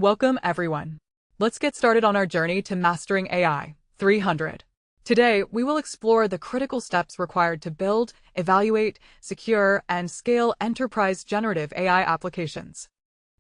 Welcome, everyone. Let's get started on our journey to mastering AI 300. Today, we will explore the critical steps required to build, evaluate, secure, and scale enterprise generative AI applications.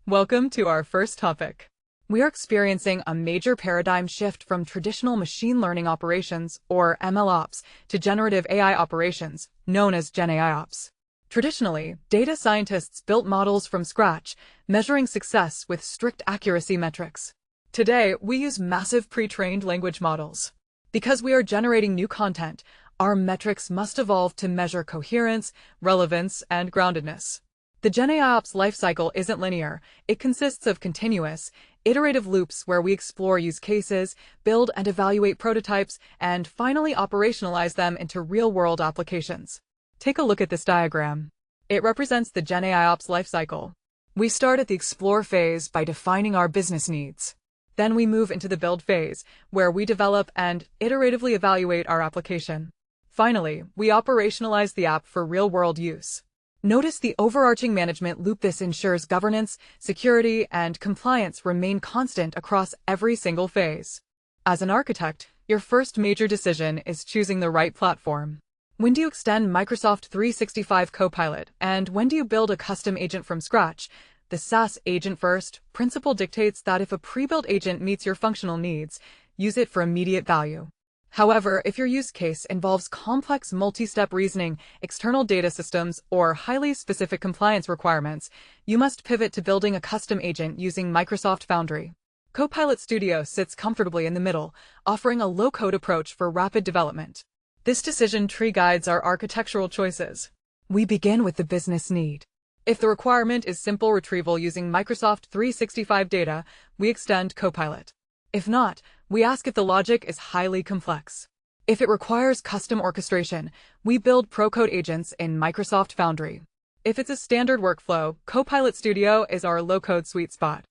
Welcome to our first topic. We are experiencing a major paradigm shift from traditional machine learning operations, or MLOps, to generative AI operations, known as GenAIOps. Traditionally, data scientists built models from scratch, measuring success with strict accuracy metrics. Today, we use massive pre-trained language models. Because we are generating new content, our metrics must evolve to measure coherence, relevance, and groundedness. The GenAIOps lifecycle isn't linear. It consists of continuous, iterative loops where we explore use cases, build and evaluate prototypes, and finally operationalize them into real-world applications. Take a look at this diagram. It represents the GenAIOps lifecycle. We start at the explore phase by defining our business needs. Then we move into the build phase, where we develop and iteratively evaluate our application. Finally, we operationalize the app for real-world use. Notice the overarching management loop. This ensures governance, security, and compliance remain constant across every single phase. As an architect, your first major decision is choosing the right platform. When do you extend Microsoft 365 Copilot, and when do you build a custom agent from scratch? The SaaS agent-first principle dictates that if a pre-built agent meets your functional needs, use it for immediate value. However, if your use case involves complex multi-step reasoning, external data systems, or highly specific compliance requirements, you must pivot to building a custom agent using Microsoft Foundry. Copilot Studio sits comfortably in the middle, offering a low-code approach for rapid development. This decision tree guides our architectural choices. We begin with the business need. If the requirement is simple retrieval using Microsoft 365 data, we extend Copilot. If not, we ask if the logic is highly complex. If it requires custom orchestration, we build pro-code agents in Microsoft Foundry. If it's a standard workflow, Copilot Studio is our low-code sweet spot.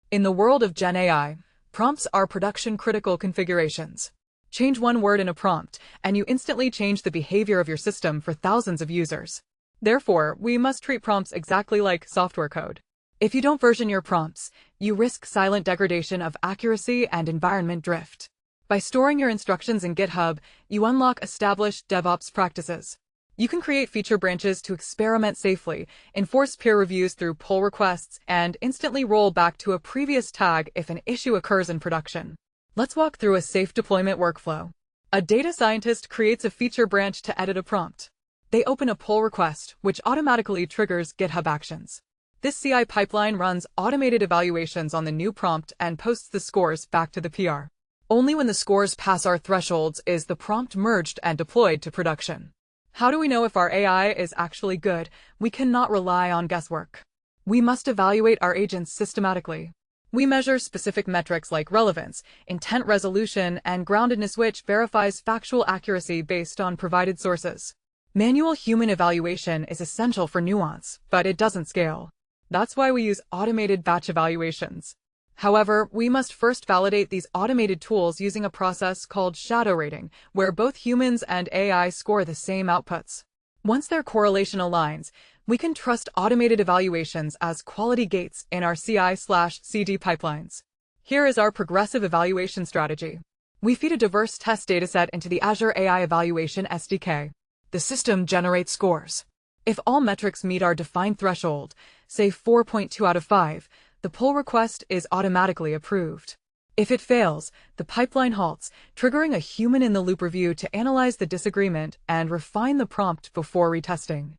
In the world of Gen AI, prompts are production-critical configurations. Change one word in a prompt, and you instantly change the behavior of your system for thousands of users. Therefore, we must treat prompts exactly like software code. If you don't version your prompts, you risk silent degradation of accuracy and environment drift. By storing your instructions in GitHub, you unlock established DevOps practices. You can create feature branches to experiment safely, enforce peer reviews through pull requests, and instantly roll back to a previous tag if an issue occurs in production. Let's walk through a safe deployment workflow. A data scientist creates a feature branch to edit a prompt. They open a pull request, which automatically triggers GitHub Actions. This CI pipeline runs automated evaluations on the new prompt and posts the scores back to the PR. Only when the scores pass our thresholds is the prompt merged and deployed to production. How do we know if our AI is actually good? We cannot rely on guesswork. We must evaluate our agents systematically. We measure specific metrics like relevance, intent resolution, and groundedness, which verifies factual accuracy based on provided sources. Manual human evaluation is essential for nuance, but it doesn't scale. That's why we use automated batch evaluations. However, we must first validate these automated tools using a process called shadow rating, where both humans and AI score the same outputs. Once their correlation aligns, we can trust automated evaluations as quality gates in our CI/CD pipelines. Here is our progressive evaluation strategy. We feed a diverse test dataset into the Azure AI Evaluation SDK. The system generates scores. If all metrics meet our defined threshold, say 4.2 out of 5, the pull request is automatically approved. If it fails, the pipeline halts, triggering a human-in-the-loop review to analyze the disagreement and refine the prompt before retesting.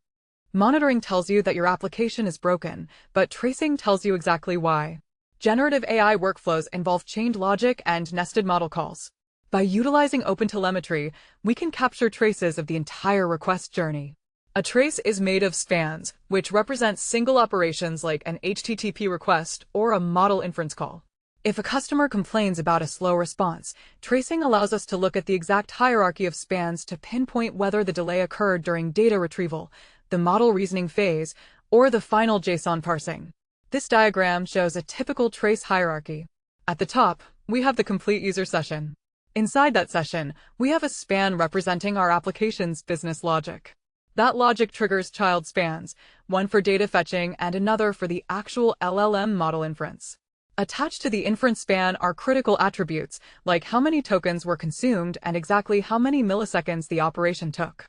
Monitoring tells you that your application is broken, but tracing tells you exactly why. Generative AI workflows involve chained logic and nested model calls. By utilizing OpenTelemetry, we can capture traces of the entire request journey. A trace is made of spans, which represents single operations like an HTTP request or a model inference call. If a customer complains about a slow response, tracing allows us to look at the exact hierarchy of spans to pinpoint whether the delay occurred during data retrieval, the model reasoning phase, or the final JSON parsing. This diagram shows a typical trace hierarchy. At the top, we have the complete user session. Inside that session, we have a span representing our application's business logic. That logic triggers child spans, one for data fetching and another for the actual LLM model inference. Attached to the inference span are critical attributes, like how many tokens were consumed and exactly how many milliseconds the operation took.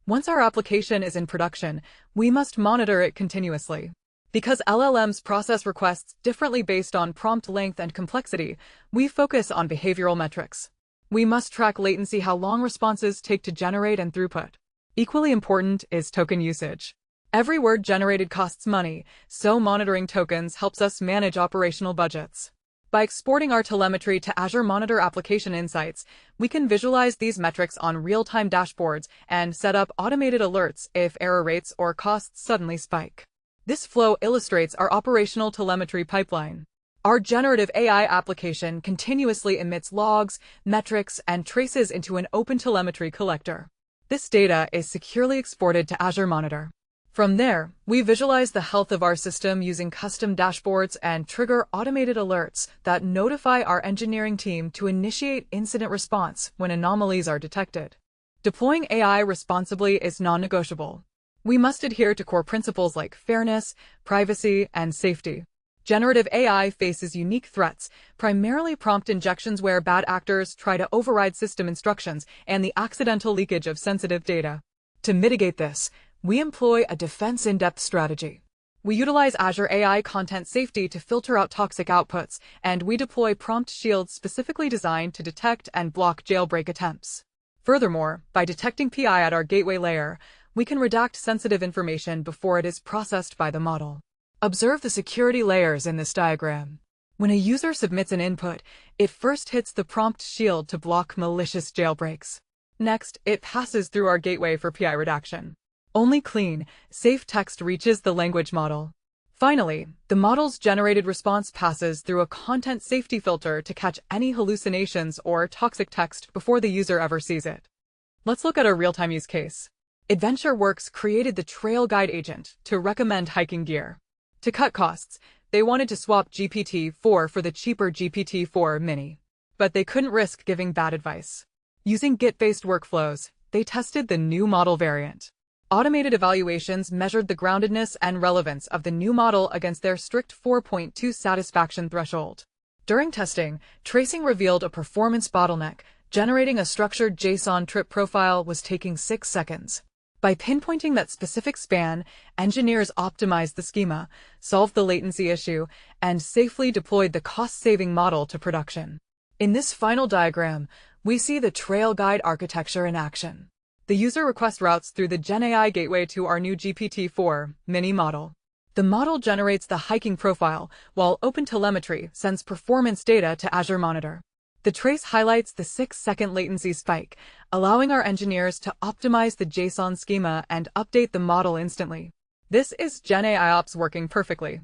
Once our application is in production, we must monitor it continuously. Because LLMs process requests differently based on prompt length and complexity, we focus on behavioral metrics. We must track latency, how long responses take to generate, and throughput. Equally important is token usage. Every word generated costs money, so monitoring tokens helps us manage operational budgets. By exporting our telemetry to Azure Monitor Application Insights, we can visualize these metrics on real-time dashboards and set up automated alerts if error rates or costs suddenly spike. This flow illustrates our operational telemetry pipeline. Our generative AI application continuously emits logs, metrics, and traces into an open telemetry collector. This data is securely exported to Azure Monitor. From there, we visualize the health of our system using custom dashboards and trigger automated alerts that notify our engineering team to initiate incident response when anomalies are detected. Deploying AI responsibly is non-negotiable. We must adhere to core principles like fairness, privacy, and safety. Generative AI faces unique threats, primarily prompt injections where bad actors try to override system instructions and the accidental leakage of sensitive data. To mitigate this, we employ a defense in-depth strategy. We utilize Azure AI Content Safety to filter out toxic outputs, and we deploy prompt shields specifically designed to detect and block jailbreak attempts. Furthermore, by detecting PI at our gateway layer, we can redact sensitive information before it is processed by the model. Observe the security layers in this diagram. When a user submits an input, it first hits the prompt shield to block malicious jailbreaks. Next, it passes through our gateway for PI redaction. Only clean, safe text reaches the language model. Finally, the model's generated response passes through a content safety filter to catch any hallucinations or toxic text before the user ever sees it. Let's look at a real-time use case. AdventureWorks created the Trail Guide agent to recommend hiking gear. To cut costs, they wanted to swap GPT-4 for the cheaper GPT-4 Mini. But they couldn't risk giving bad advice. Using Git-based workflows, they tested the new model variant. Automated evaluations measured the groundedness and relevance of the new model against their strict 4.2 satisfaction threshold. During testing, tracing revealed a performance bottleneck. Generating a structured JSON trip profile was taking 6 seconds. By pinpointing that specific span, engineers optimized the schema, solved the latency issue, and safely deployed the cost-saving model to production. In this final diagram, we see the Trail Guide architecture in action. The user request routes through the GenAI gateway to our new GPT-4 Mini model. The model generates the hiking profile, while OpenTelemetry sends performance data to Azure Monitor. The trace highlights the 6-second latency spike, allowing our engineers to optimize the JSON schema and update the model instantly. This is GenAIOps working perfectly.